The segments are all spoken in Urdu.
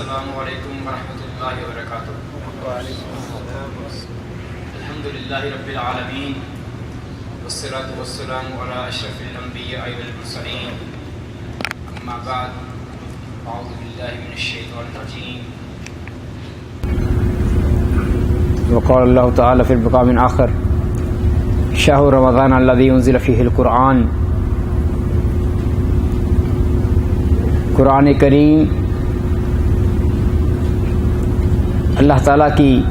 السلام علیکم ورحمۃ اللہ وبرکاتہ۔ الحمد للہ رب العالمین والصلاة والسلام علی اشرف الانبیاء والمرسلین، اما بعد، اعوذ باللہ من الشیطان الرجیم۔ وقال اللہ تعالی فی المقام آخر شہر رمضان الذی انزل فیہ القرآن۔ قرآن کریم اللہ تعالیٰ کی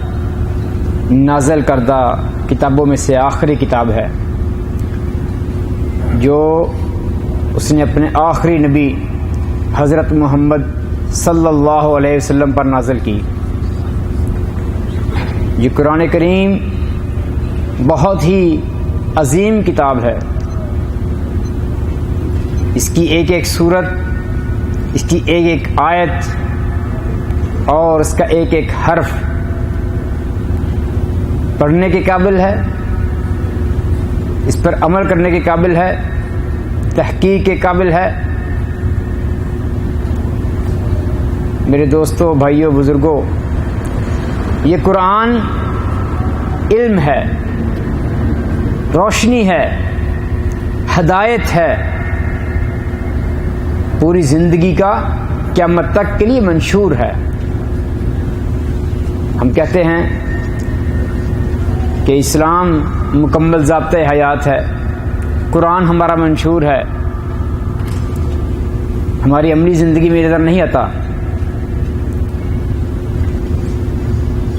نازل کردہ کتابوں میں سے آخری کتاب ہے جو اس نے اپنے آخری نبی حضرت محمد صلی اللہ علیہ وسلم پر نازل کی۔ یہ قرآن کریم بہت ہی عظیم کتاب ہے۔ اس کی ایک ایک سورت، اس کی ایک ایک آیت اور اس کا ایک ایک حرف پڑھنے کے قابل ہے، اس پر عمل کرنے کے قابل ہے، تحقیق کے قابل ہے۔ میرے دوستوں، بھائیوں، بزرگوں، یہ قرآن علم ہے، روشنی ہے، ہدایت ہے، پوری زندگی کا قیامت تک کے لیے منشور ہے۔ ہم کہتے ہیں کہ اسلام مکمل ضابطۂ حیات ہے، قرآن ہمارا منشور ہے، ہماری عملی زندگی میں نظر نہیں آتا۔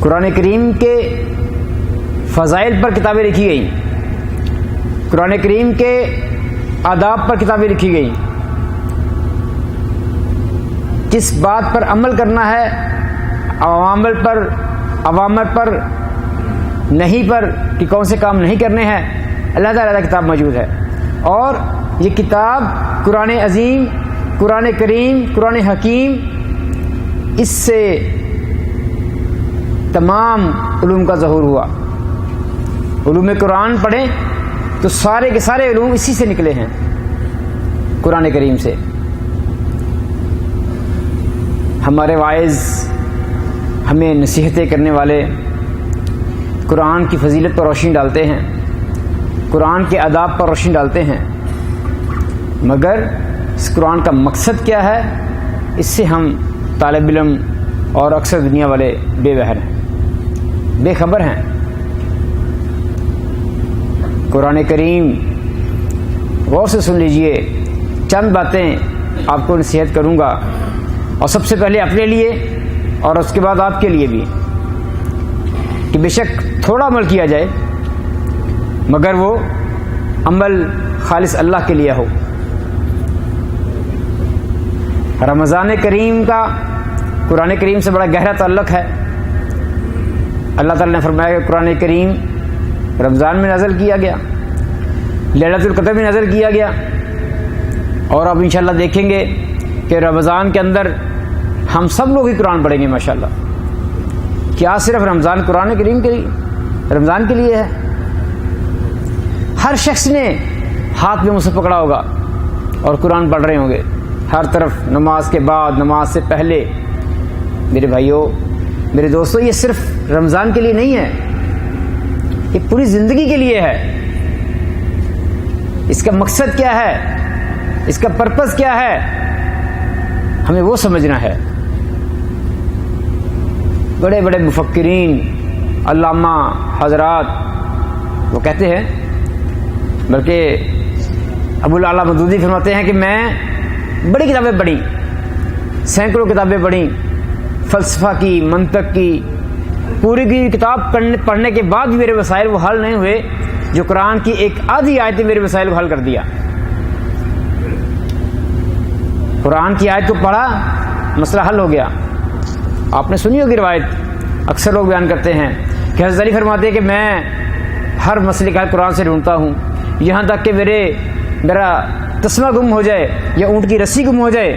قرآن کریم کے فضائل پر کتابیں لکھی گئیں، قرآن کریم کے آداب پر کتابیں لکھی گئیں، کس بات پر عمل کرنا ہے، عوامر پر نہیں پر کہ کون سے کام نہیں کرنے ہیں، اللہ تعالیٰ کتاب موجود ہے۔ اور یہ کتاب قرآن عظیم، قرآن کریم، قرآن حکیم، اس سے تمام علوم کا ظہور ہوا۔ علوم قرآن پڑھیں تو سارے کے سارے علوم اسی سے نکلے ہیں، قرآن کریم سے۔ ہمارے واعظ، ہمیں نصیحتیں کرنے والے قرآن کی فضیلت پر روشنی ڈالتے ہیں، قرآن کے آداب پر روشنی ڈالتے ہیں، مگر اس قرآن کا مقصد کیا ہے، اس سے ہم طالب علم اور اکثر دنیا والے بے بہر ہیں، بے خبر ہیں۔ قرآن کریم غور سے سن لیجئے، چند باتیں آپ کو نصیحت کروں گا، اور سب سے پہلے اپنے لیے اور اس کے بعد آپ کے لیے بھی، کہ بے شک تھوڑا عمل کیا جائے مگر وہ عمل خالص اللہ کے لیے ہو۔ رمضان کریم کا قرآن کریم سے بڑا گہرا تعلق ہے۔ اللہ تعالیٰ نے فرمایا کہ قرآن کریم رمضان میں نازل کیا گیا، لیلۃ القدر میں نازل کیا گیا، اور اب انشاءاللہ دیکھیں گے کہ رمضان کے اندر ہم سب لوگ ہی قرآن پڑھیں گے ماشاءاللہ۔ کیا صرف رمضان قرآن کریم کے لیے، رمضان کے لیے ہے؟ ہر شخص نے ہاتھ میں مصحف پکڑا ہوگا اور قرآن پڑھ رہے ہوں گے ہر طرف، نماز کے بعد، نماز سے پہلے۔ میرے بھائیوں، میرے دوستوں، یہ صرف رمضان کے لیے نہیں ہے، یہ پوری زندگی کے لیے ہے۔ اس کا مقصد کیا ہے، اس کا پرپس کیا ہے، ہمیں وہ سمجھنا ہے۔ بڑے بڑے مفکرین، علامہ حضرات وہ کہتے ہیں، بلکہ ابو الاعلیٰ مودودی فرماتے ہیں کہ میں بڑی کتابیں پڑھی، سینکڑوں کتابیں پڑھی، فلسفہ کی، منطق کی، پوری کی کتاب پڑھنے کے بعد بھی میرے مسائل وہ حل نہیں ہوئے جو قرآن کی ایک آدھی آیت نے میرے مسائل کو حل کر دیا۔ قرآن کی آیت کو پڑھا، مسئلہ حل ہو گیا۔ آپ نے سنی ہوگی روایت، اکثر لوگ بیان کرتے ہیں کہ حضرت علی فرماتے ہیں کہ میں ہر مسئلے کا حل قرآن سے ڈھونڈتا ہوں، یہاں تک کہ میرا تسمہ گم ہو جائے یا اونٹ کی رسی گم ہو جائے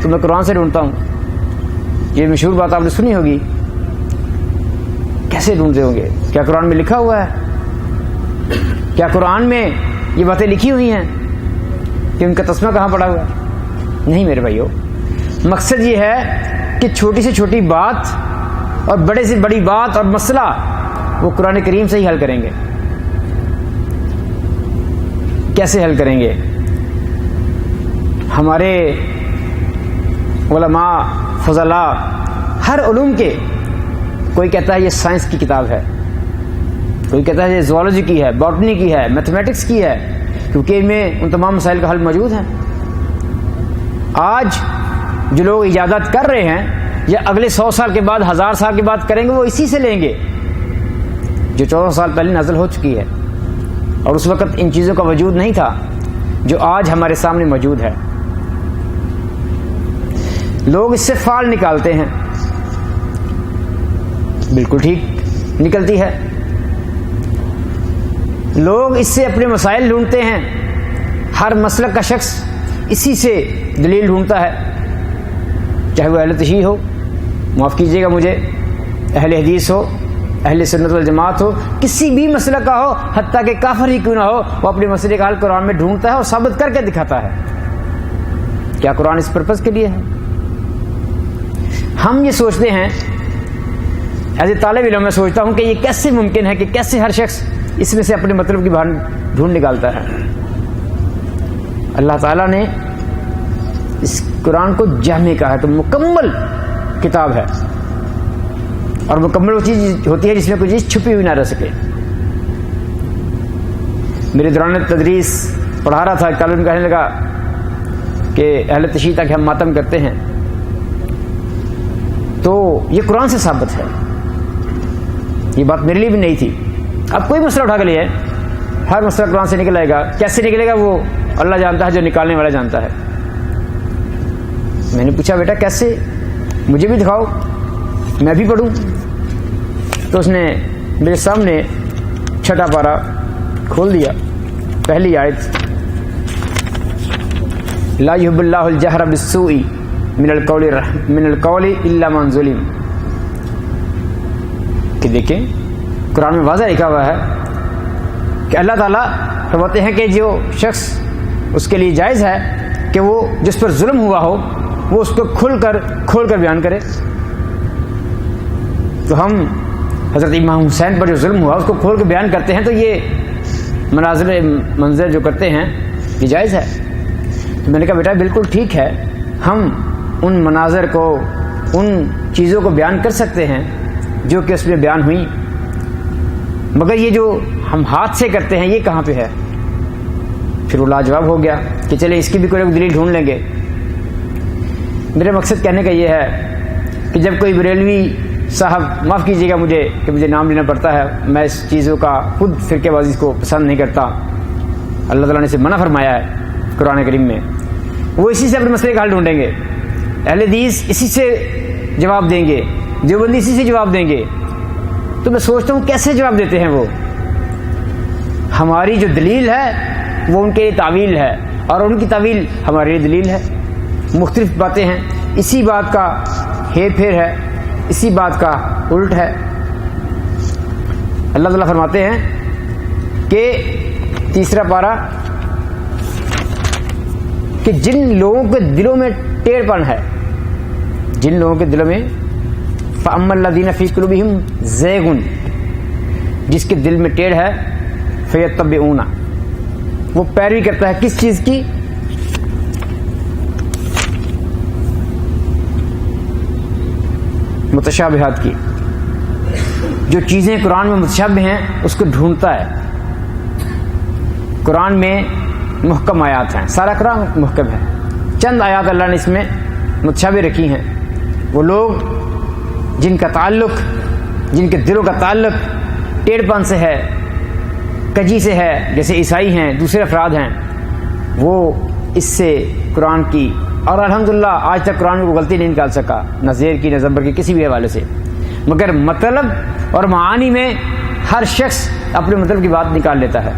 تو میں قرآن سے ڈھونڈتا ہوں۔ یہ مشہور بات آپ نے سنی ہوگی۔ کیسے ڈھونڈتے ہوں گے؟ کیا قرآن میں لکھا ہوا ہے؟ کیا قرآن میں یہ باتیں لکھی ہوئی ہیں کہ ان کا تسمہ کہاں پڑا ہوا ہے؟ نہیں میرے بھائیو، مقصد یہ ہے کہ چھوٹی سے چھوٹی بات اور بڑے سے بڑی بات اور مسئلہ وہ قرآن کریم سے ہی حل کریں گے. کیسے حل کریں گے؟ ہمارے علماء فضلاء ہر علوم کے، کوئی کہتا ہے یہ سائنس کی کتاب ہے، کوئی کہتا ہے یہ زوالوجی کی ہے، باٹنی کی ہے، میتھمیٹکس کی ہے، کیونکہ ان میں ان تمام مسائل کا حل موجود ہے. آج جو لوگ ایجادات کر رہے ہیں یا اگلے 100 سال کے بعد 1000 سال کے بعد کریں گے، وہ اسی سے لیں گے جو 14 سال پہلے نازل ہو چکی ہے، اور اس وقت ان چیزوں کا وجود نہیں تھا جو آج ہمارے سامنے موجود ہے. لوگ اس سے فال نکالتے ہیں، بالکل ٹھیک نکلتی ہے. لوگ اس سے اپنے مسائل ڈھونڈتے ہیں، ہر مسلک کا شخص اسی سے دلیل ڈھونڈتا ہے، چاہے وہ اہل تشیع ہو، معاف کیجیے گا مجھے، اہل حدیث ہو، اہل سنت والجماعت ہو، کسی بھی مسلک کا ہو، حتیٰ کہ کافر ہی کیوں نہ ہو، وہ اپنے مسئلے کا حل قرآن میں ڈھونڈتا ہے اور ثابت کر کے دکھاتا ہے. کیا قرآن اس پرپز کے لیے ہے؟ ہم یہ سوچتے ہیں، ایز اے طالب علم میں سوچتا ہوں کہ یہ کیسے ممکن ہے کہ کیسے ہر شخص اس میں سے اپنے مطلب کی ڈھونڈ نکالتا ہے. اللہ تعالیٰ نے اس قرآن کو جامع کہا ہے، تو مکمل کتاب ہے، اور مکمل وہ چیز ہوتی ہے جس میں کوئی چیز چھپی ہوئی نہ رہ سکے. میرے دوران تدریس پڑھا رہا تھا، طالب علم کہنے لگا کہ اہل تشیع تک ہم ماتم کرتے ہیں، تو یہ قرآن سے ثابت ہے. یہ بات میرے لیے بھی نہیں تھی. اب کوئی مسئلہ اٹھا کے لیے ہر مسئلہ قرآن سے نکل آئے گا، کیسے نکلے گا وہ اللہ جانتا ہے، جو نکالنے والا جانتا ہے. میں نے پوچھا بیٹا کیسے، مجھے بھی دکھاؤ، میں بھی پڑھوں. تو اس نے میرے سامنے 6واں پارہ کھول دیا، پہلی آیت، لا یحب اللہ الجہر بالسوء من القول الا من ظلم. کہ دیکھیں قرآن میں واضح لکھا ہوا ہے کہ اللہ تعالیٰ فرماتے ہیں کہ جو شخص اس کے لیے جائز ہے کہ وہ جس پر ظلم ہوا ہو وہ اس کو کھول کر بیان کرے. تو ہم حضرت امام حسین پر جو ظلم ہوا اس کو کھول کے بیان کرتے ہیں، تو یہ منظر جو کرتے ہیں یہ جائز ہے. تو میں نے کہا بیٹا بالکل ٹھیک ہے، ہم ان مناظر کو، ان چیزوں کو بیان کر سکتے ہیں جو کہ اس میں بیان ہوئی، مگر یہ جو ہم ہاتھ سے کرتے ہیں یہ کہاں پہ ہے؟ پھر وہ لاجواب ہو گیا کہ چلے اس کی بھی کوئی دلیل ڈھونڈ لیں گے. میرا مقصد کہنے کا یہ ہے کہ جب کوئی بریلوی صاحب، معاف کیجیے گا مجھے کہ مجھے نام لینا پڑتا ہے، میں اس چیزوں کا خود فرقے بازی کو پسند نہیں کرتا، اللہ تعالیٰ نے اسے منع فرمایا ہے قرآن کریم میں، وہ اسی سے اپنے مسئلے کا حل ڈھونڈیں گے. اہل حدیث اسی سے جواب دیں گے، دیوبندی اسی سے جواب دیں گے. تو میں سوچتا ہوں کیسے جواب دیتے ہیں وہ؟ ہماری جو دلیل ہے وہ ان کے لیے تعویل ہے، اور ان کی تعویل ہمارے لیے دلیل ہے. مختلف باتیں ہیں، اسی بات کا ہیر پھیر ہے، اسی بات کا الٹ ہے. اللہ تعالیٰ فرماتے ہیں کہ 3واں پارہ، کہ جن لوگوں کے دلوں میں ٹیڑھ پن ہے، جن لوگوں کے دلوں میں، فَأَمَّا الَّذِينَ فِي قُلُوبِهِمْ زَيْغٌ، جس کے دل میں ٹیڑھ ہے، فَيَتَّبِعُونَ، وہ پیروی کرتا ہے کس چیز کی؟ متشابہات کی. جو چیزیں قرآن میں متشابہ ہیں اس کو ڈھونڈتا ہے. قرآن میں محکم آیات ہیں، سارا قرآن محکم ہے، چند آیات اللہ نے اس میں متشابہ رکھی ہیں. وہ لوگ جن کا تعلق، جن کے دلوں کا تعلق ٹیڑھ پن سے ہے، کجی سے ہے، جیسے عیسائی ہیں، دوسرے افراد ہیں، وہ اس سے قرآن کی، اور الحمدللہ آج تک قرآن میں کوئی غلطی نہیں نکال سکا، نہ زیر کی نہ زبر کی، کسی بھی حوالے سے. مگر مطلب اور معانی میں ہر شخص اپنے مطلب کی بات نکال لیتا ہے.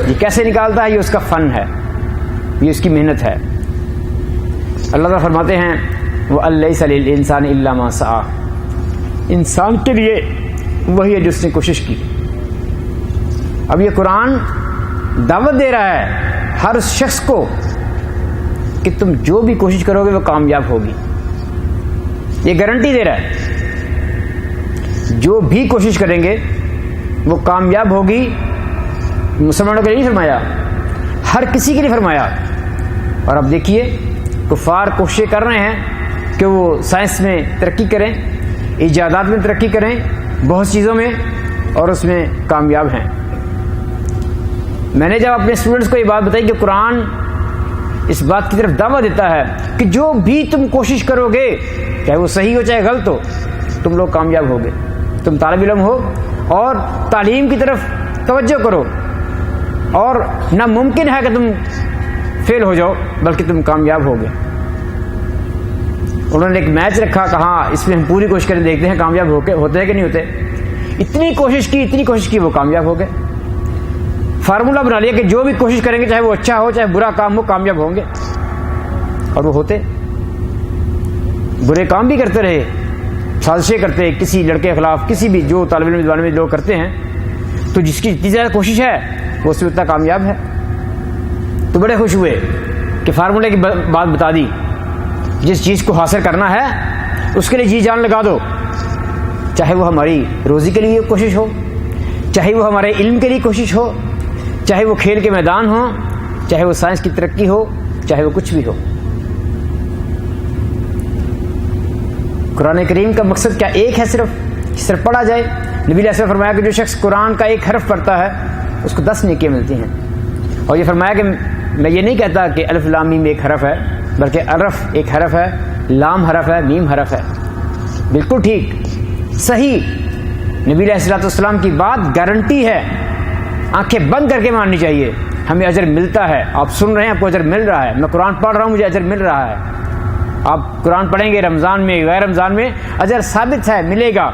یہ کیسے نکالتا ہے؟ یہ اس کا فن ہے، یہ اس کی محنت ہے. اللہ تعالیٰ فرماتے ہیں وَأَلَّيْسَ لِلْإِنسَانِ إِلَّا مَا سَعَىٰ، انسان کے لیے وہی ہے جو اس نے کوشش کی. اب یہ قرآن دعوت دے رہا ہے ہر شخص کو کہ تم جو بھی کوشش کرو گے وہ کامیاب ہوگی. یہ گارنٹی دے رہا ہے جو بھی کوشش کریں گے وہ کامیاب ہوگی. مسلمانوں کے لیے نہیں فرمایا, ہر کسی کے لیے فرمایا. اور اب دیکھیے کفار کوششیں کر رہے ہیں کہ وہ سائنس میں ترقی کریں, ایجادات میں ترقی کریں, بہت چیزوں میں, اور اس میں کامیاب ہیں. میں نے جب اپنے اسٹوڈنٹس کو یہ بات بتائی کہ قرآن اس بات کی طرف دعوت دیتا ہے کہ جو بھی تم کوشش کرو گے, چاہے وہ صحیح ہو چاہے غلط ہو, تم لوگ کامیاب ہوگے. تم طالب علم ہو اور تعلیم کی طرف توجہ کرو, اور ناممکن ہے کہ تم فیل ہو جاؤ بلکہ تم کامیاب ہوگے. انہوں نے ایک میچ رکھا, کہا اس میں ہم پوری کوشش کریں, دیکھتے ہیں کامیاب ہوتے ہیں کہ نہیں ہوتے. اتنی کوشش کی وہ کامیاب ہو گئے. فارمولہ بنا لیا کہ جو بھی کوشش کریں گے, چاہے وہ اچھا ہو چاہے برا کام ہو, کامیاب ہوں گے. اور وہ ہوتے. برے کام بھی کرتے رہے, سازشیں کرتے کسی لڑکے کے خلاف, کسی بھی جو طالب علم زمانے میں لوگ کرتے ہیں, تو جس کی جتنی زیادہ کوشش ہے وہ اس میں اتنا کامیاب ہے. تو بڑے خوش ہوئے کہ فارمولے کی بات بتا دی. جس چیز کو حاصل کرنا ہے اس کے لیے جی جان لگا دو, چاہے وہ ہماری روزی کے لیے کوشش ہو, چاہے وہ ہمارے علم کے لیے کوشش ہو, چاہے وہ کھیل کے میدان ہو, چاہے وہ سائنس کی ترقی ہو, چاہے وہ کچھ بھی ہو. قرآن کریم کا مقصد کیا ایک ہے, صرف پڑھا جائے. نبی علیہ السلام نے فرمایا کہ جو شخص قرآن کا ایک حرف پڑھتا ہے اس کو 10 نیکیاں ملتی ہیں. اور یہ فرمایا کہ میں یہ نہیں کہتا کہ الف لام میم ایک حرف ہے, بلکہ الف ایک حرف ہے, لام حرف ہے, میم حرف ہے. بالکل ٹھیک, صحیح. نبی علیہ السلام کی بات گارنٹی ہے, آنکھیں بند کر کے ماننی چاہیے. ہمیں اجر ملتا ہے. آپ سن رہے ہیں, آپ کو اجر مل رہا ہے. میں قرآن پڑھ رہا ہوں, مجھے اجر مل رہا ہے. آپ قرآن پڑھیں گے رمضان میں غیر رمضان میں, اجر ثابت ہے, ملے گا.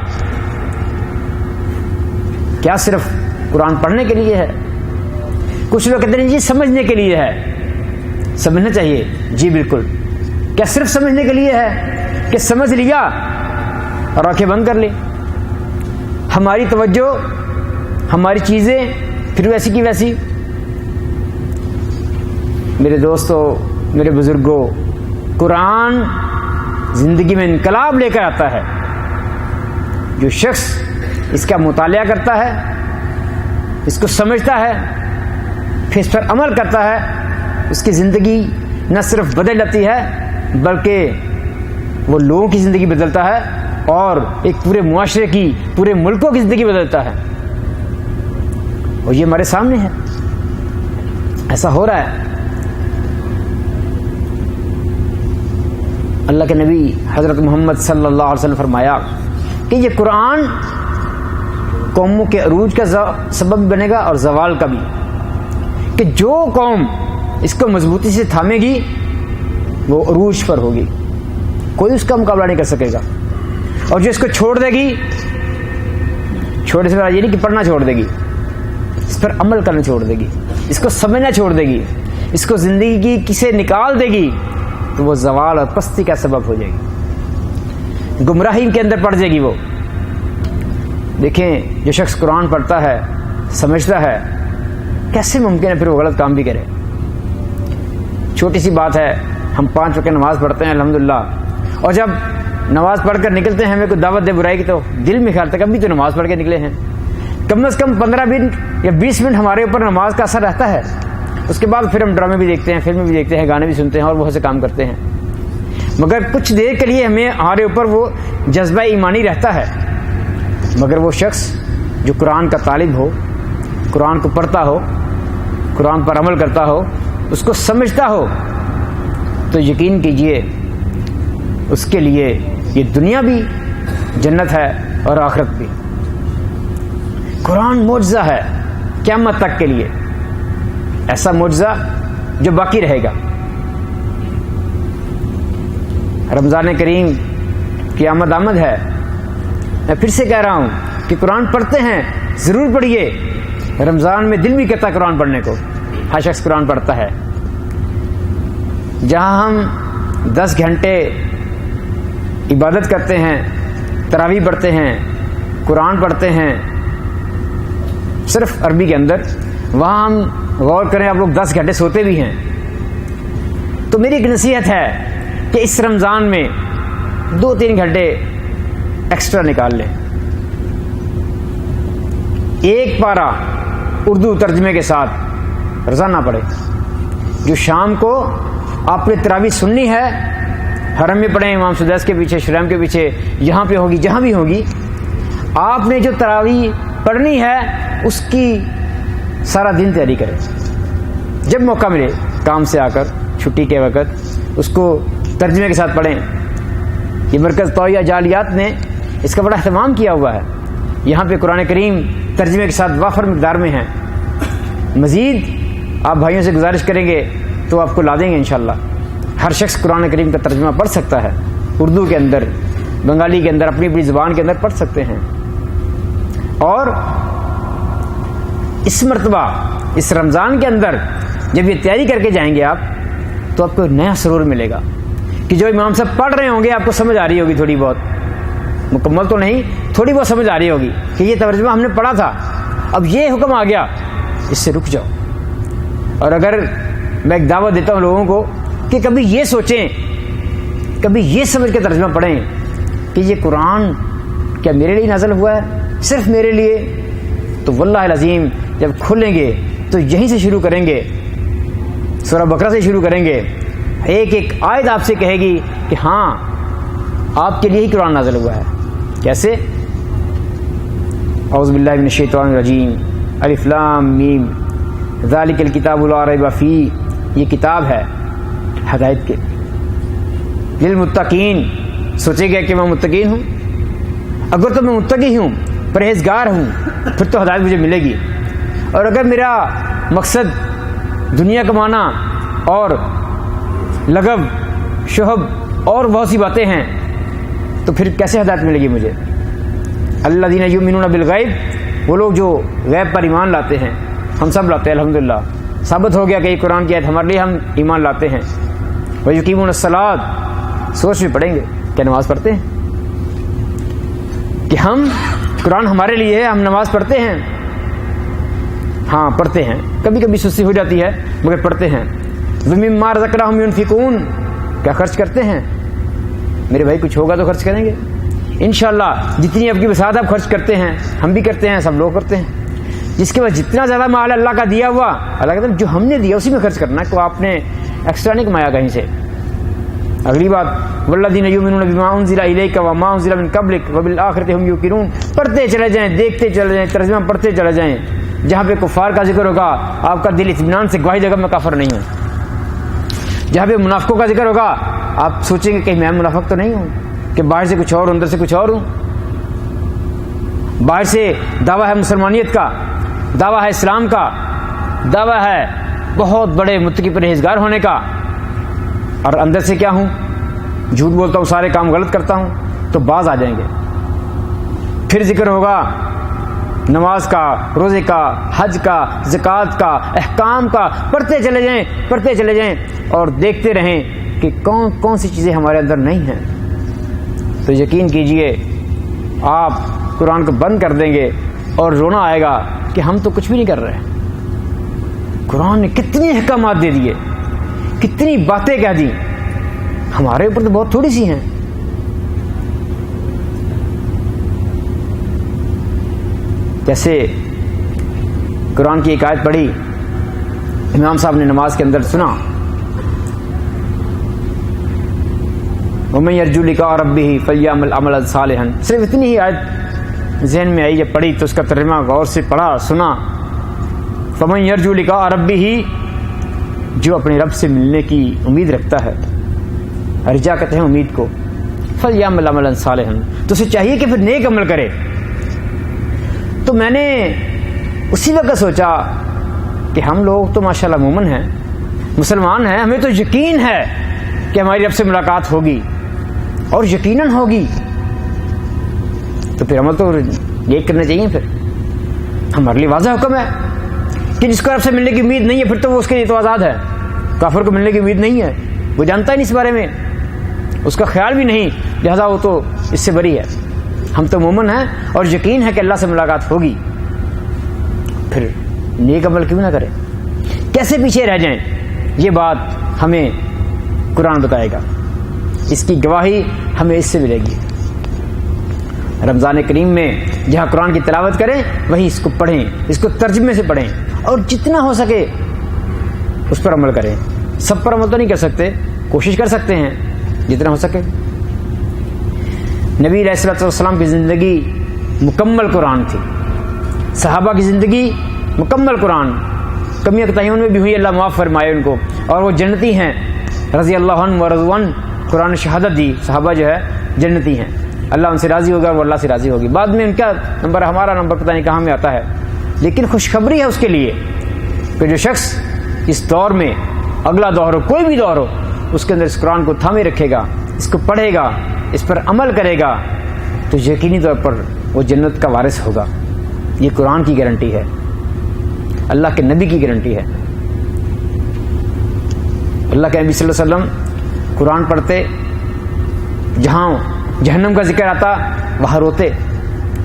کیا صرف قرآن پڑھنے کے لیے ہے؟ کچھ لوگ کہتے ہیں جی سمجھنے کے لیے ہے. سمجھنا چاہیے, جی بالکل. کیا صرف سمجھنے کے لیے ہے کہ سمجھ لیا اور آنکھیں بند کر لی؟ ہماری توجہ, ہماری چیزیں پھر ویسی کی ویسی. میرے دوستو, میرے بزرگوں, قرآن زندگی میں انقلاب لے کر آتا ہے. جو شخص اس کا مطالعہ کرتا ہے, اس کو سمجھتا ہے, پھر اس پر عمل کرتا ہے, اس کی زندگی نہ صرف بدل جاتی ہے بلکہ وہ لوگوں کی زندگی بدلتا ہے, اور ایک پورے معاشرے کی, پورے ملکوں کی زندگی بدلتا ہے. اور یہ ہمارے سامنے ہے, ایسا ہو رہا ہے. اللہ کے نبی حضرت محمد صلی اللہ علیہ وسلم فرمایا کہ یہ قرآن قوموں کے عروج کا سبب بنے گا اور زوال کا بھی. کہ جو قوم اس کو مضبوطی سے تھامے گی وہ عروج پر ہوگی, کوئی اس کا مقابلہ نہیں کر سکے گا. اور جو اس کو چھوڑ دے گی, چھوڑنے سے یہ نہیں کہ پڑھنا چھوڑ دے گی, اس پر عمل کرنا چھوڑ دے گی, اس کو سمجھنا چھوڑ دے گی, اس کو زندگی کی سے نکال دے گی, تو وہ زوال اور پستی کا سبب ہو جائے گی, گمراہی کے اندر پڑ جائے گی وہ. دیکھیں جو شخص قرآن پڑھتا ہے, سمجھتا ہے, کیسے ممکن ہے پھر وہ غلط کام بھی کرے. چھوٹی سی بات ہے, ہم 5 وقت نماز پڑھتے ہیں الحمدللہ, اور جب نماز پڑھ کر نکلتے ہیں ہمیں کوئی دعوت دے برائی کی تو دل میں خیال تھا کہ ابھی تو نماز پڑھ کے نکلے ہیں. کم از کم 15 منٹ یا 20 منٹ ہمارے اوپر نماز کا اثر رہتا ہے. اس کے بعد پھر ہم ڈرامے بھی دیکھتے ہیں, فلمیں بھی دیکھتے ہیں, گانے بھی سنتے ہیں اور بہت سے کام کرتے ہیں. مگر کچھ دیر کے لیے ہمارے اوپر وہ جذبہ ایمانی رہتا ہے. مگر وہ شخص جو قرآن کا طالب ہو, قرآن کو پڑھتا ہو, قرآن پر عمل کرتا ہو, اس کو سمجھتا ہو, تو یقین کیجئے اس کے لیے یہ دنیا بھی جنت ہے اور آخرت بھی. قرآن معجزہ ہے قیامت تک کے لیے, ایسا معجزہ جو باقی رہے گا. رمضان کریم کی آمد ہے. میں پھر سے کہہ رہا ہوں کہ قرآن پڑھتے ہیں, ضرور پڑھیے. رمضان میں دل بھی کرتا ہے قرآن پڑھنے کو, ہر شخص قرآن پڑھتا ہے. جہاں ہم 10 گھنٹے عبادت کرتے ہیں, تراویح پڑھتے ہیں, قرآن پڑھتے ہیں صرف عربی کے اندر, وہاں ہم غور کریں آپ لوگ 10 گھنٹے سوتے بھی ہیں. تو میری ایک نصیحت ہے کہ اس رمضان میں 2-3 گھنٹے ایکسٹرا نکال لیں، ایک پارہ اردو ترجمے کے ساتھ روزانہ پڑھیں۔ جو شام کو آپ نے تراویح سننی ہے حرم میں پڑھیں، امام سدیس کے پیچھے، شرام کے پیچھے، یہاں پہ ہوگی، جہاں بھی ہوگی، آپ نے جو تراویح پڑھنی ہے اس کی سارا دن تیاری کریں۔ جب موقع ملے کام سے آ کر چھٹی کے وقت اس کو ترجمے کے ساتھ پڑھیں۔ یہ مرکز توعیہ جالیات نے اس کا بڑا اہتمام کیا ہوا ہے، یہاں پہ قرآن کریم ترجمے کے ساتھ وافر مقدار میں ہیں۔ مزید آپ بھائیوں سے گزارش کریں گے تو آپ کو لا دیں گے انشاءاللہ۔ ہر شخص قرآن کریم کا ترجمہ پڑھ سکتا ہے، اردو کے اندر، بنگالی کے اندر، اپنی اپنی زبان کے اندر پڑھ سکتے ہیں۔ اور اس مرتبہ اس رمضان کے اندر جب یہ تیاری کر کے جائیں گے آپ، تو آپ کو نیا سرور ملے گا کہ جو امام صاحب پڑھ رہے ہوں گے آپ کو سمجھ آ رہی ہوگی، تھوڑی بہت، مکمل تو نہیں، تھوڑی بہت سمجھ آ رہی ہوگی کہ یہ ترجمہ ہم نے پڑھا تھا، اب یہ حکم آ گیا، اس سے رک جاؤ۔ اور اگر میں ایک دعوت دیتا ہوں لوگوں کو کہ کبھی یہ سوچیں، کبھی یہ سمجھ کے ترجمہ پڑھیں کہ یہ قرآن کیا میرے لیے نازل ہوا ہے، صرف میرے لیے، تو واللہ العظیم جب کھولیں گے تو یہیں سے شروع کریں گے، سورہ بقرہ سے شروع کریں گے، ایک ایک آیت آپ سے کہے گی کہ ہاں آپ کے لیے ہی قرآن نازل ہوا ہے۔ کیسے؟ اعوذ باللہ من الشیطان الرجیم، الف لام میم، ذالک الکتاب لا ریب فیہ، یہ کتاب ہے ہدایت کے، للمتقین، سوچے گا کہ میں متقین ہوں؟ اگر تو میں متقی ہوں، پرہیزگار ہوں، پھر تو ہدایت مجھے ملے گی۔ اور اگر میرا مقصد دنیا کمانا اور لغو شہب اور بہت سی باتیں ہیں تو پھر کیسے ہدایت ملے گی مجھے؟ الذین یؤمنون بالغیب، وہ لوگ جو غیب پر ایمان لاتے ہیں، ہم سب لاتے ہیں الحمدللہ، ثابت ہو گیا کہ یہ قرآن کی آیت ہمارے لیے، ہم ایمان لاتے ہیں۔ وَيُقِیمُونَ الصَّلَاۃَ، سوچ بھی پڑھیں گے کہ نماز پڑھتے ہیں، کہ ہم قرآن ہمارے لیے ہے، ہم نماز پڑھتے ہیں، ہاں پڑھتے ہیں، کبھی کبھی سستی ہو جاتی ہے مگر پڑھتے ہیں۔ وَمِمَّا رَزَقْنَاهُمْ يُنْفِقُونَ، کیا خرچ کرتے ہیں؟ میرے بھائی کچھ ہوگا تو خرچ کریں گے انشاءاللہ، جتنی آپ کی وسعت آپ خرچ کرتے ہیں، ہم بھی کرتے ہیں، سب لوگ کرتے ہیں۔ جس کے بعد جتنا زیادہ مال اللہ کا دیا ہوا، اللہ کہتے ہیں جو ہم نے دیا اسی میں خرچ کرنا ہے، کو آپ نے ایکسٹرا نہیں کمایا کہیں سے۔ اگلی بات، والذین یؤمنون بما انزل الیک وما انزل من قبلک وبالآخرۃ ہم یوقنون، پڑھتے چلے جائیں، دیکھتے چلے جائیں، ترجمہ پڑھتے چلے جائیں۔ جہاں پہ کفار کا ذکر ہوگا آپ کا دل اطمینان سے گواہی دے گا میں کافر نہیں ہوں۔ جہاں پہ منافقوں کا ذکر ہوگا آپ سوچیں گے کہ میں منافق تو نہیں ہوں، کہ باہر سے کچھ اور اندر سے کچھ اور ہوں۔ باہر سے دعویٰ ہے مسلمانیت کا، دعویٰ ہے اسلام کا، دعویٰ ہے بہت بڑے متقی پرہیزگار ہونے کا، اور اندر سے کیا ہوں؟ جھوٹ بولتا ہوں، سارے کام غلط کرتا ہوں، تو باز آ جائیں گے۔ پھر ذکر ہوگا نماز کا، روزے کا، حج کا، زکوٰۃ کا، احکام کا، پڑھتے چلے جائیں، پڑھتے چلے جائیں، اور دیکھتے رہیں کہ کون کون سی چیزیں ہمارے اندر نہیں ہیں۔ تو یقین کیجئے آپ قرآن کو بند کر دیں گے اور رونا آئے گا کہ ہم تو کچھ بھی نہیں کر رہے۔ قرآن نے کتنے احکامات دے دیے، کتنی باتیں کہہ دی، ہمارے اوپر تو بہت تھوڑی سی ہیں۔ جیسے قرآن کی ایک آیت پڑھی، امام صاحب نے نماز کے اندر سنا، وَمَن يَرْجُو لِقَاءَ رَبِّهِ فَلْيَعْمَلْ عَمَلًا صَالِحًا، صرف اتنی ہی آیت ذہن میں آئی، جب پڑھی تو اس کا ترجمہ غور سے پڑھا، سنا۔ فَمَن يَرْجُو لِقَاءَ رَبِّهِ، جو اپنے رب سے ملنے کی امید رکھتا ہے، رجا کہتے ہیں امید کو، فَلْيَعْمَلْ عَمَلًا صَالِحًا، تو اسے چاہیے کہ پھر نیک عمل کرے۔ تو میں نے اسی وقت سوچا کہ ہم لوگ تو ماشاءاللہ مومن ہیں، مسلمان ہیں، ہمیں تو یقین ہے کہ ہماری رب سے ملاقات ہوگی اور یقیناً ہوگی، تو پھر عمل تو یہ کرنا چاہیے۔ پھر ہمارے لیے واضح حکم ہے کہ جس کو رب سے ملنے کی امید نہیں ہے پھر تو وہ اس کے لیے تو آزاد ہے، کافر کو ملنے کی امید نہیں ہے، وہ جانتا ہی نہیں اس بارے میں، اس کا خیال بھی نہیں، لہذا وہ تو اس سے بری ہے۔ ہم تو مومن ہیں اور یقین ہے کہ اللہ سے ملاقات ہوگی، پھر نیک عمل کیوں نہ کریں؟ کیسے پیچھے رہ جائیں؟ یہ بات ہمیں قرآن بتائے گا۔ اس کی گواہی ہمیں اس سے ملے گی۔ رمضان کریم میں جہاں قرآن کی تلاوت کریں وہیں اس کو پڑھیں، اس کو ترجمے سے پڑھیں اور جتنا ہو سکے اس پر عمل کریں۔ سب پر عمل تو نہیں کر سکتے، کوشش کر سکتے ہیں جتنا ہو سکے۔ نبی علیہ الصلوۃ والسلام کی زندگی مکمل قرآن تھی، صحابہ کی زندگی مکمل قرآن، کمیاں کوتاہیوں میں بھی ہوئی، اللہ معاف فرمائے ان کو، اور وہ جنتی ہیں رضی اللہ عنہ و رضوا عنہ۔ قرآن شہادت دی صحابہ جو ہے جنتی ہیں، اللہ ان سے راضی ہوگا، وہ اللہ سے راضی ہوگی۔ بعد میں ان کا نمبر، ہمارا نمبر پتہ نہیں کہاں میں آتا ہے، لیکن خوشخبری ہے اس کے لیے کہ جو شخص اس دور میں، اگلا دور ہو، کوئی بھی دور ہو، اس کے اندر اس قرآن کو تھامے رکھے گا، اس کو پڑھے گا، اس پر عمل کرے گا، تو یقینی طور پر وہ جنت کا وارث ہوگا۔ یہ قرآن کی گارنٹی ہے، اللہ کے نبی کی گارنٹی ہے۔ اللہ کے نبی صلی اللہ علیہ وسلم قرآن پڑھتے، جہاں جہنم کا ذکر آتا وہاں روتے،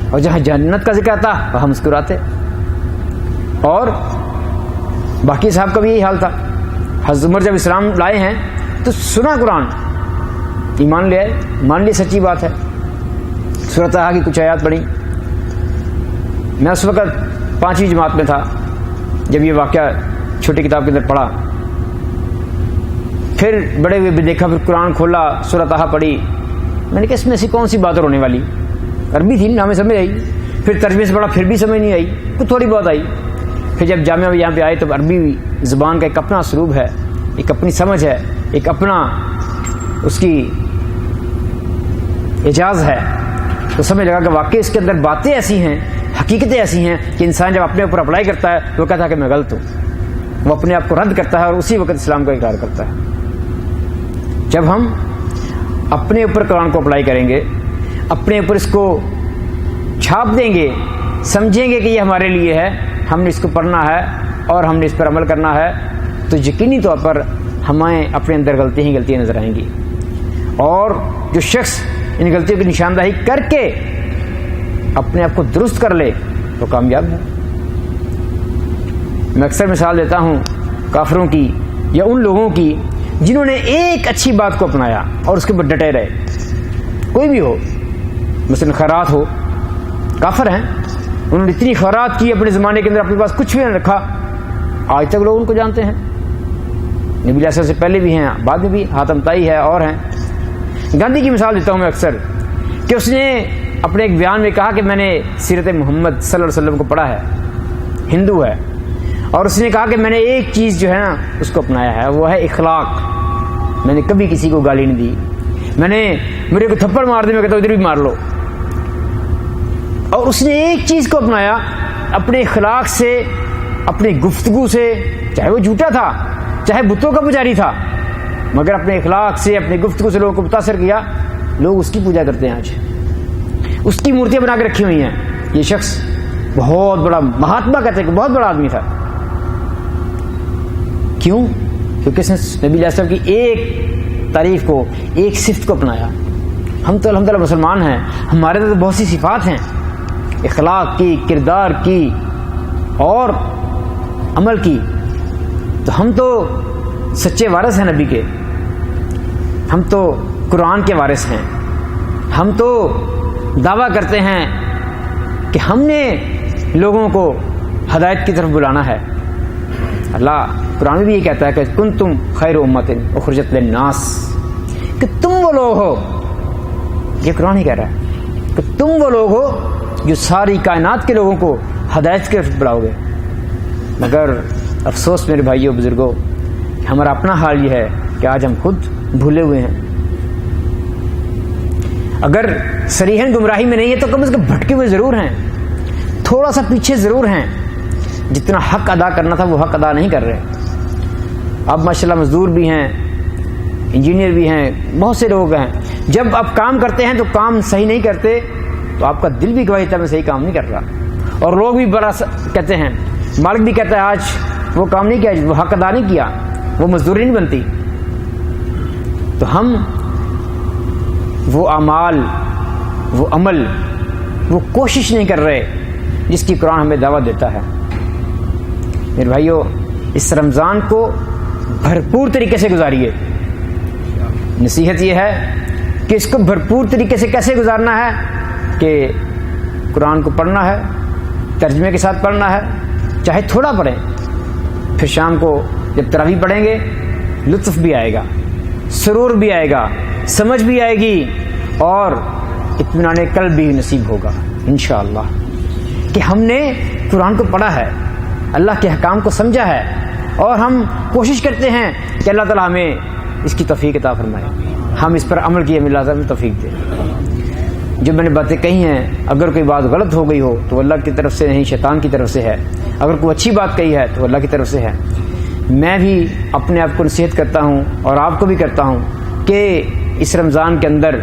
اور جہاں جنت کا ذکر آتا وہاں مسکراتے، اور باقی صاحب کا بھی یہی حال تھا۔ حضرت عمر جب اسلام لائے ہیں تو سنا قرآن، ایمان لے آئے، مان لی سچی بات ہے، سورۃ طٰہٰ کی کچھ آیات پڑھی۔ میں اس وقت 5ویں جماعت میں تھا جب یہ واقعہ چھوٹی کتاب کے اندر پڑھا، پھر بڑے ہوئے بھی دیکھا، پھر قرآن کھولا، سورۃ طٰہٰ پڑھی، میں نے کہا اس میں ایسی کون سی بات ہونے والی، عربی تھی ہمیں سمجھ آئی، پھر ترجمے سے پڑھا پھر بھی سمجھ نہیں آئی، کچھ تھوڑی بہت آئی، پھر جب جامعہ میں یہاں پہ آئے تو عربی زبان کا ایک اپنا اسلوب ہے، ایک اپنی سمجھ ہے، ایک اپنا اس کی اعجاز ہے، تو سمجھ لگا کہ واقعی اس کے اندر باتیں ایسی ہیں، حقیقتیں ایسی ہیں کہ انسان جب اپنے اوپر اپلائی کرتا ہے تو وہ کہتا ہے کہ میں غلط ہوں، وہ اپنے آپ کو رد کرتا ہے اور اسی وقت اسلام کا اقرار کرتا ہے۔ جب ہم اپنے اوپر قرآن کو اپلائی کریں گے، اپنے اوپر اس کو چھاپ دیں گے، سمجھیں گے کہ یہ ہمارے لیے ہے، ہم نے اس کو پڑھنا ہے اور ہم نے اس پر عمل کرنا ہے، تو یقینی طور پر ہمیں اپنے اندر غلطیاں ہی غلطیاں نظر آئیں گی، اور جو شخص ان غلطیوں کی نشاندہی کر کے اپنے آپ کو درست کر لے تو کامیاب ہے۔ میں اکثر مثال دیتا ہوں کافروں کی یا ان لوگوں کی جنہوں نے ایک اچھی بات کو اپنایا اور اس کے اوپر ڈٹے رہے، کوئی بھی ہو، مثلا خیرات ہو، کافر ہیں، انہوں نے اتنی خیرات کی اپنے زمانے کے اندر، اپنے پاس کچھ بھی نہ رکھا، آج تک لوگ ان کو جانتے ہیں، نبی علیہ السلام سے پہلے بھی ہیں، بعد میں بھی، حاتم طائی ہے اور ہیں۔ گاندھی کی مثال دیتا ہوں میں اکثر، کہ اس نے اپنے ایک بیان میں کہا کہ میں نے سیرت محمد صلی اللہ علیہ وسلم کو پڑھا ہے، ہندو ہے، اور اس نے کہا کہ میں نے ایک چیز جو ہے نا اس کو اپنایا ہے، وہ ہے اخلاق، میں نے کبھی کسی کو گالی نہیں دی، میں نے میرے کو تھپڑ مار دے میں کہتا ہوں ادھر بھی مار لو، اور اس نے ایک چیز کو اپنایا اپنے اخلاق سے، اپنی گفتگو سے، چاہے وہ جھوٹا تھا، چاہے بتوں کا پجاری تھا، مگر اپنے اخلاق سے، اپنی گفتگو سے لوگوں کو متاثر کیا، لوگ اس کی پوجا کرتے ہیں، آج اس کی مورتیاں بنا کے رکھی ہوئی ہیں۔ یہ شخص بہت بڑا مہاتما کہتے ہیں کہ بہت بڑا آدمی تھا، کیوں؟ کیونکہ اس نے نبی علیہ السلام کی ایک تعریف کو، ایک صفت کو اپنایا۔ ہم تو الحمدللہ مسلمان ہیں، ہمارے تو بہت سی صفات ہیں، اخلاق کی، کردار کی اور عمل کی، تو ہم تو سچے وارث ہیں نبی کے، ہم تو قرآن کے وارث ہیں، ہم تو دعویٰ کرتے ہیں کہ ہم نے لوگوں کو ہدایت کی طرف بلانا ہے۔ اللہ قرآن میں بھی یہ کہتا ہے کہ کنتم خیر امت اخرجت للناس، کہ تم وہ لوگ ہو، یہ قرآن ہی کہہ رہا ہے کہ تم وہ لوگ ہو جو ساری کائنات کے لوگوں کو ہدایت کی طرف بلاؤ گے۔ مگر افسوس میرے بھائیوں بزرگوں، ہمارا اپنا حال یہ ہے کہ آج ہم خود بھولے ہوئے ہیں، اگر صریحاً گمراہی میں نہیں ہے تو کم از کم بھٹکے ہوئے ضرور ہیں، تھوڑا سا پیچھے ضرور ہیں، جتنا حق ادا کرنا تھا وہ حق ادا نہیں کر رہے۔ اب ماشاءاللہ مزدور بھی ہیں، انجینئر بھی ہیں، بہت سے لوگ ہیں، جب آپ کام کرتے ہیں تو کام صحیح نہیں کرتے تو آپ کا دل بھی گواہی دیتا ہے میں صحیح کام نہیں کر رہا، اور لوگ بھی بڑا کہتے ہیں، مالک بھی کہتا ہے آج وہ کام نہیں کیا، وہ حق ادا نہیں کیا، وہ مزدوری نہیں بنتی۔ تو ہم وہ اعمال، وہ عمل، وہ کوشش نہیں کر رہے جس کی قرآن ہمیں دعوت دیتا ہے۔ میرے بھائیو، اس رمضان کو بھرپور طریقے سے گزاریے، نصیحت یہ ہے کہ اس کو بھرپور طریقے سے کیسے گزارنا ہے کہ قرآن کو پڑھنا ہے، ترجمے کے ساتھ پڑھنا ہے، چاہے تھوڑا پڑھیں، پھر شام کو جب تراویح پڑھیں گے لطف بھی آئے گا، سرور بھی آئے گا، سمجھ بھی آئے گی اور اطمینان قلب بھی نصیب ہوگا انشاءاللہ کہ ہم نے قرآن کو پڑھا ہے، اللہ کے احکام کو سمجھا ہے اور ہم کوشش کرتے ہیں کہ اللہ تعالیٰ ہمیں اس کی توفیق عطا فرمائے، ہم اس پر عمل کیے، اللہ تعالیٰ ہمیں توفیق دے۔ جو میں نے باتیں کہی ہیں اگر کوئی بات غلط ہو گئی ہو تو اللہ کی طرف سے نہیں، شیطان کی طرف سے ہے، اگر کوئی اچھی بات کہی ہے تو اللہ کی طرف سے ہے۔ میں بھی اپنے آپ کو نصیحت کرتا ہوں اور آپ کو بھی کرتا ہوں کہ اس رمضان کے اندر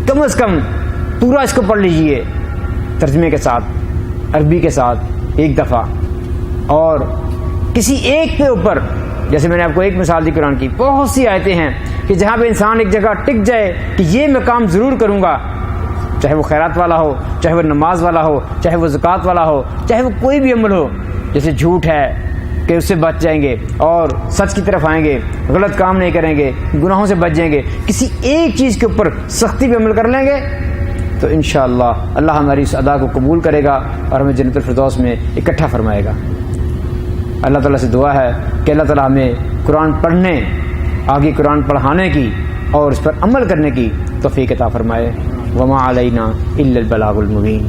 کم از کم پورا اس کو پڑھ لیجئے ترجمے کے ساتھ، عربی کے ساتھ ایک دفعہ، اور کسی ایک کے اوپر، جیسے میں نے آپ کو ایک مثال دی قرآن کی، بہت سی آیتیں ہیں کہ جہاں پہ انسان ایک جگہ ٹک جائے کہ یہ میں کام ضرور کروں گا، چاہے وہ خیرات والا ہو، چاہے وہ نماز والا ہو، چاہے وہ زکوٰۃ والا ہو، چاہے وہ کوئی بھی عمل ہو، جیسے جھوٹ ہے کہ اس سے بچ جائیں گے اور سچ کی طرف آئیں گے، غلط کام نہیں کریں گے، گناہوں سے بچ جائیں گے، کسی ایک چیز کے اوپر سختی پہ عمل کر لیں گے تو انشاءاللہ اللہ ہماری اس ادا کو قبول کرے گا اور ہمیں جنت الفردوس میں اکٹھا فرمائے گا۔ اللہ تعالیٰ سے دعا ہے کہ اللہ تعالیٰ ہمیں قرآن پڑھنے، آگے قرآن پڑھانے کی اور اس پر عمل کرنے کی توفیق عطا فرمائے۔ وما علینا الا البلاغ المبین۔